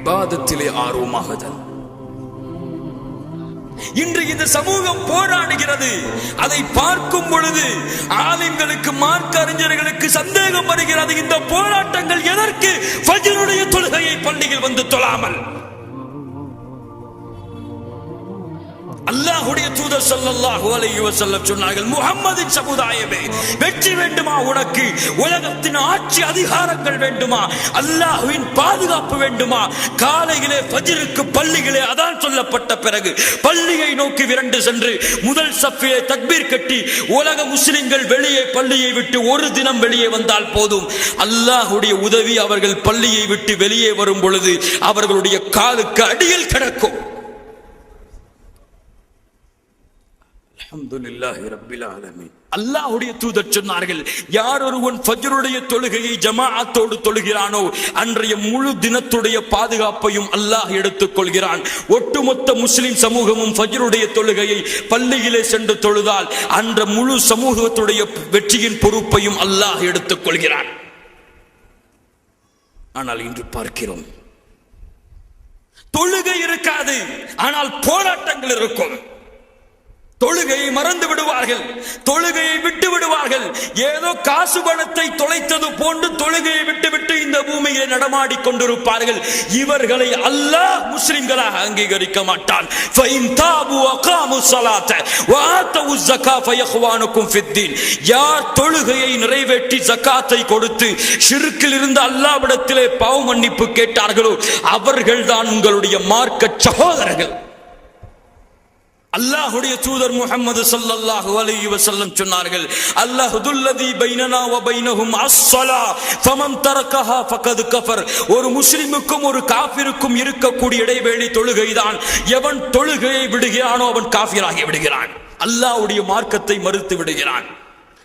இபாதத்திலே ஆர்வமாகுதல். இன்று இந்த சமூகம் போராடுகிறது. அதை பார்க்கும் பொழுது ஆலிம்களுக்கு, மார்க்க அறிஞர்களுக்கு சந்தேகம் வருகிறது. இந்த போராட்டங்கள் எதற்கு? ஃபஜ்ருடைய தொழுகையை பள்ளியில் வந்து தொழாமல். அல்லாஹ்வுடைய தூதர் ஸல்லல்லாஹு அலைஹி வஸல்லம் சொன்னார்கள், முஹம்மதின் சமுதாயமே, வெற்றி வேண்டுமா உனக்கு? உலகத்தின் ஆட்சி அதிகாரங்கள் வேண்டுமா? அல்லாஹ்வின் பாதுகாப்பு வேண்டுமா? காலையிலே ஃபஜ்ருக்கு பள்ளியிலே அதான் சொல்லப்பட்ட பிறகு பள்ளியை நோக்கி விரண்டு சென்று முதல் சஃபிலே தக்பீர் கட்டி உலக முஸ்லிம்கள் வெளியே பள்ளியை விட்டு ஒரு தினம் வெளியே வந்தால் போதும், அல்லாஹ்வுடைய உதவி அவர்கள் பள்ளியை விட்டு வெளியே வரும் பொழுது அவர்களுடைய காலுக்கு அடியில் கிடக்கும். அல்ஹம்துலில்லாஹி ரப்பில் ஆலமீன். அல்லாஹ்வுடைய தூதர் சொன்னார்கள், யார் ஒருவன் ஃபஜ்ருடைய தொழுகையை ஜமாஅத்தோடு தொழுகிறானோ அன்றைய முழு தினத்துடைய பாதுகாப்பையும் அல்லாஹ் எடுத்துக் கொள்கிறான். ஒட்டுமொத்த முஸ்லிம் சமூகமும் ஃபஜ்ருடைய தொழுகையை பள்ளியிலே சென்று தொழுதால் அன்ற முழு சமூகத்துடைய வெற்றியின் பொறுப்பையும் அல்லாஹ் எடுத்துக் கொள்கிறான். ஆனால் இன்று பார்க்கிறோம், தொழுகை இருக்காது, ஆனால் போராட்டங்கள் இருக்கும். தொழுகையை மறந்து விடுவார்கள், தொழுகையை விட்டு விடுவார்கள். ஏதோ காசு பணத்தை தொலைத்தது போன்று தொழுகையை விட்டுவிட்டு இந்த பூமியிலே நடமாடி கொண்டிருப்பார்கள். இவர்களை அல்லாஹ் முஸ்லிம்களாக அங்கீகரிக்க மாட்டான். யார் தொழுகையை நிறைவேற்றி ஜகாத்தை கொடுத்து ஷிர்கில் இருந்து அல்லாஹ்விடத்திலே பாவ மன்னிப்பு கேட்டார்களோ அவர்கள் தான் உங்களுடைய மார்க்க சகோதரர்கள். அல்லாஹ்வுடைய தூதர் முஹம்மது ஸல்லல்லாஹு அலைஹி வஸல்லம் சொன்னார்கள், அல்லாஹுல்லதி பைனனா வ பைனஹும் அஸ்ஸலா ஃபமன் தரக்கஹா ஃபகத் கஃபர். ஒரு முஸ்லிமுக்கும் ஒரு காஃபிருக்கும் இருக்கக்கூடிய இடைவெளி தொழுகைதான். எவன் தொழுகையை விடுகிறானோ அவன் காஃபிராகி விடுகிறான், அல்லாஹ்வுடைய மார்க்கத்தை மறுத்து விடுகிறான்.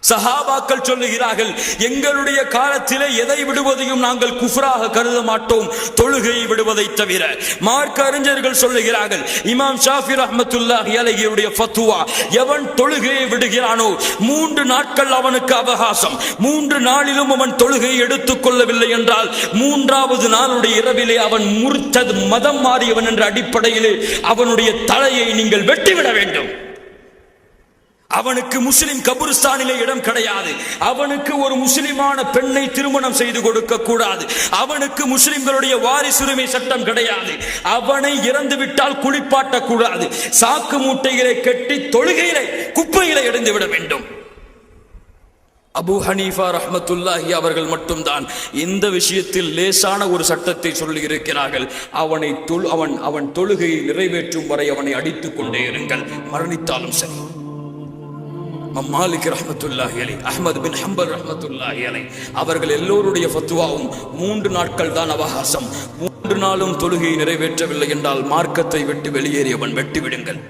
சஹாபாக்கள் சொல்லுகிறார்கள், எங்களுடைய காலத்திலே எதை விடுவதையும் நாங்கள் குஃப்ராக கருத மாட்டோம், தொழுகையை விடுவதை தவிர. மார்க்க அறிஞர்கள் சொல்லுகிறார்கள், இமாம் ஷாஃபி ரஹ்மத்துல்லாஹி அலைஹியுடைய ஃபத்வா, எவன் தொழுகையை விடுகிறானோ 3 நாட்கள் அவனுக்கு அவகாசம். 3 நாளிலும் அவன் தொழுகையை எடுத்துக் கொள்ளவில்லை என்றால் 3வது நாளுடைய இரவிலே அவன் முர்த்தத், மதம் மாறியவன் என்ற அடிப்படையிலே அவனுடைய தலையை நீங்கள் வெட்டிவிட வேண்டும். அவனுக்கு முஸ்லிம் கபுர்ஸ்தானிலே இடம் கிடையாது. அவனுக்கு ஒரு முஸ்லிமான பெண்ணை திருமணம் செய்து கொடுக்க கூடாது. அவனுக்கு முஸ்லிம்களுடைய வாரிசுரிமை சட்டம் கிடையாது. அவனை இறந்து விட்டால் குளிப்பாட்ட கூடாது. சாக்கு மூட்டைகளை கட்டி தொழுகையிலே குப்பையிலே எறிந்து விட வேண்டும். அபு ஹனீஃபா ரஹ்மத்துல்லாஹி அவர்கள் மட்டும்தான் இந்த விஷயத்தில் லேசான ஒரு சட்டத்தை சொல்லி இருக்கிறார்கள். அவன் தொழுகையை நிறைவேற்றும் வரை அவனை அடித்துக் கொண்டே இருங்கள், மரணித்தாலும் சரி. மாலிக் ரஹ்மத்துல்லாஹி அலைஹி, அஹ்மத் பின் ஹம்பல் ரஹ்மத்துல்லாஹி அலைஹி அவர்கள் எல்லோருடைய ஃபத்வாவும் 3 நாட்கள் தான் அவகாசம். 3 நாளும் தொழுகையை நிறைவேற்றவில்லை என்றால் மார்க்கத்தை விட்டு வெளியேறியவன் வெட்டி விடுங்கள்.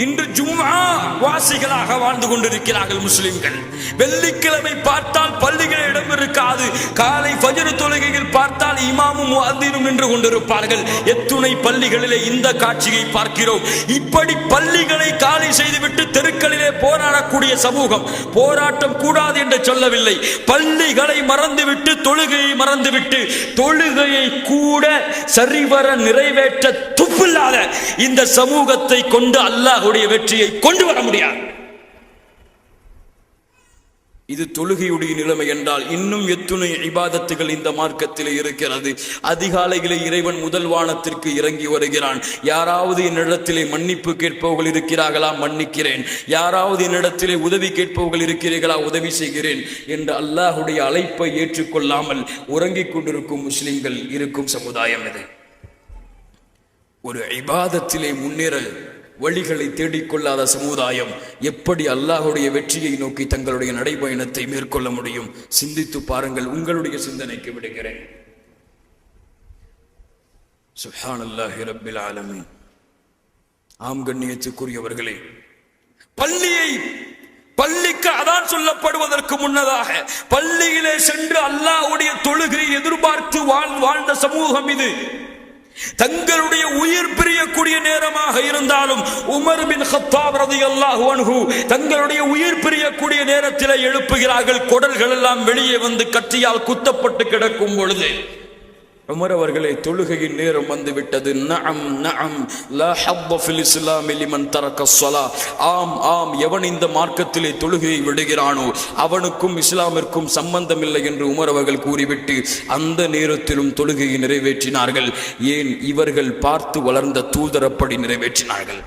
இன்று ஜும்ஆ வாசிகளாக வாழ்ந்து கொண்டிருக்கிறார்கள் முஸ்லிம்கள். வெள்ளிக்கிழமை பார்த்தால் பள்ளிகளில் இடம் இருக்காது. காலை ஃபஜ்ர் தொழுகையில் பார்த்தால் இமாமும் முஅத்தினும் நின்று கொண்டிருப்பார்கள். எத்துணை பள்ளிகளிலே இந்த காட்சியை பார்க்கிறோம். இப்படி பள்ளிகளை காலி செய்துவிட்டு தெருக்களிலே போராடக்கூடிய சமூகம். போராட்டம் கூடாது என்று சொல்லவில்லை, பள்ளிகளை மறந்துவிட்டு தொழுகையை மறந்துவிட்டு தொழுகையை கூட சரிவர நிறைவேற்ற துப்பில்லாத இந்த சமூகத்தை கொண்டு அல்லாஹ் வெற்றியை கொண்டு வர முடியாது. இது தொழுகையுடைய நிலைமை என்றால் இன்னும் எத்துணை இபாதத்துகள் இந்த மார்க்கத்திலே இருக்கிறது. அதிகாலையிலே இறைவன் முதல் வானத்திற்கு இறங்கி வருகிறான். யாராவது என்னிடத்திலே மன்னிப்பு கேட்பவர்கள் இருக்கிறார்களா? மன்னிக்கிறேன். யாராவது என்னிடத்திலே உதவி கேட்பவர்கள் இருக்கிறீர்களா? உதவி செய்கிறேன் என்று அல்லாஹ்வுடைய அழைப்பை ஏற்றுக்கொள்ளாமல் உறங்கிக் கொண்டிருக்கும் முஸ்லிம்கள் இருக்கும் சமுதாயம் இது. ஒரு இபாதத்திலே முன்னேற வழிகளை தேடிக்கொள்ளாத சமுதாயம் எப்படி அல்லாஹ்வுடைய வெற்றியை நோக்கி தங்களுடைய நடைபயணத்தை மேற்கொள்ள முடியும்? சிந்தித்து பாருங்கள். உங்களுடைய சிந்தனைக்கு விடுகிறேன். சுப்ஹானல்லாஹி ரப்பில் ஆலமீன். ஆம் கண்ணியத்துக்குரியவர்களே, பள்ளிக்கு அதான் சொல்லப்படுவதற்கு முன்னதாக பள்ளியிலே சென்று அல்லாஹ்வுடைய தொழுகை எதிர்பார்த்து வாழ்ந்த சமூகம் இது. தங்களுடைய உயிர் பிரியக்கூடிய நேரமாக இருந்தாலும் உமர் பின் கத்தாப் ரலியல்லாஹு அன்ஹு தங்களுடைய உயிர் பிரியக்கூடிய நேரத்தில் எழுப்புகிறார்கள். குடல்கள் எல்லாம் வெளியே வந்து கத்தியால் குத்தப்பட்டு கிடக்கும் பொழுது உமர் அவர்களே, தொழுகையின் நேரம் வந்துவிட்டது. நஅம் நஅம் லா ஹத்த ஃபில் இஸ்லாமி லிமன் தரக்க ஸலா. ஆம் ஆம், எவன் இந்த மார்க்கத்திலே தொழுகையை விடுகிறானோ அவனுக்கும் இஸ்லாமிற்கும் சம்பந்தம் இல்லை என்று உமர் அவர்கள் கூறிவிட்டு அந்த நேரத்திலும் தொழுகையை நிறைவேற்றினார்கள். ஏன்? இவர்கள் பார்த்து வளர்ந்த தூதரப்படி நிறைவேற்றினார்கள்.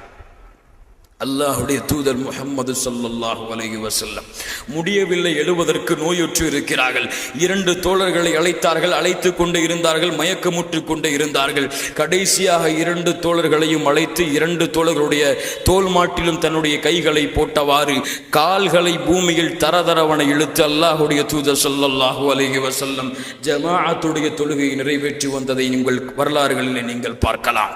அல்லாஹுடைய தூதர் முஹம்மது ஸல்லல்லாஹு அலைஹி வஸல்லம் முடியவில்லை, எழுவதற்கு நோயுற்று இருக்கிறார்கள். 2 தோழர்களை அழைத்தார்கள், அழைத்து கொண்டு இருந்தார்கள், மயக்கமுற்று கொண்டு இருந்தார்கள். கடைசியாக 2 தோழர்களையும் அழைத்து 2 தோழர்களுடைய தோல் மாட்டிலும் தன்னுடைய கைகளை போட்டவாறு கால்களை பூமியில் தரதரவனை இழுத்து அல்லாஹுடைய தூதர் ஸல்லல்லாஹு அலைஹி வஸல்லம் ஜமாஅத்துடைய தொழுகையை நிறைவேற்றி வந்ததை உங்கள் வரலாறுகளில் நீங்கள் பார்க்கலாம்.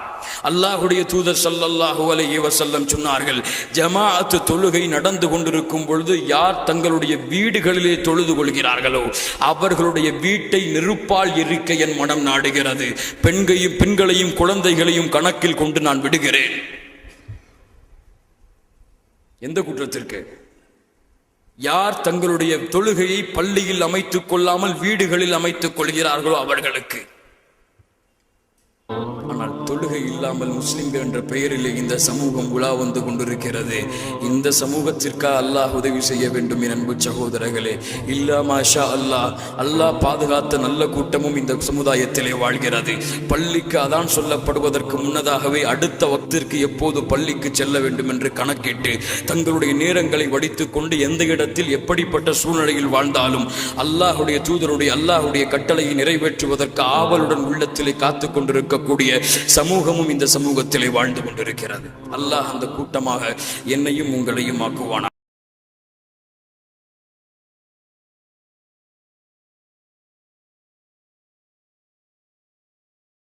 அல்லாஹுடைய தூதர் ஸல்லல்லாஹு அலைஹி வஸல்லம் சொன்னார்கள், ஜமாஅத் தொழுகை நடந்து கொண்டிருக்கும் பொழுது யார் தங்களுடைய வீடுகளிலே தொழுது கொள்கிறார்களோ அவர்களுடைய வீட்டை நெருப்பால் எரிக்க என் மனம் நாடுகிறது. பெண்களையும் குழந்தைகளையும் கணக்கில் கொண்டு நான் விடுகிறேன். எந்த குற்றத்திற்கு? யார் தங்களுடைய தொழுகையை பள்ளியில் அமைத்துக் கொள்ளாமல் வீடுகளில் அமைத்துக் கொள்கிறார்களோ அவர்களுக்கு. ஆனால் தொழுகை இல்லாமல் முஸ்லிம்கள் என்ற பெயரிலே இந்த சமூகம் உலா வந்து கொண்டிருக்கிறது. இந்த சமூகத்திற்காக அல்லாஹ் உதவி செய்ய வேண்டும் என் அன்பு சகோதரர்களே. இல்லா மாஷா அல்லாஹ், அல்லாஹ் பாதுகாத்த நல்ல கூட்டமும் இந்த சமுதாயத்திலே வாழ்கிறது. பள்ளிக்கு அதான் சொல்லப்படுவதற்கு முன்னதாகவே அடுத்த வக்திற்கு எப்போது பள்ளிக்கு செல்ல வேண்டும் என்று கணக்கிட்டு தங்களுடைய நேரங்களை வடித்துக் கொண்டு எந்த இடத்தில் எப்படிப்பட்ட சூழ்நிலையில் வாழ்ந்தாலும் அல்லாஹுடைய கட்டளையை நிறைவேற்றுவதற்கு ஆவலுடன் உள்ளத்திலே காத்து கொண்டிருக்கக்கூடிய சமூகமும் இந்த சமூகத்திலே வாழ்ந்து கொண்டிருக்கிறது. அல்லாஹ் அந்த கூட்டமாக என்னையும் உங்களையும் ஆக்குவானா.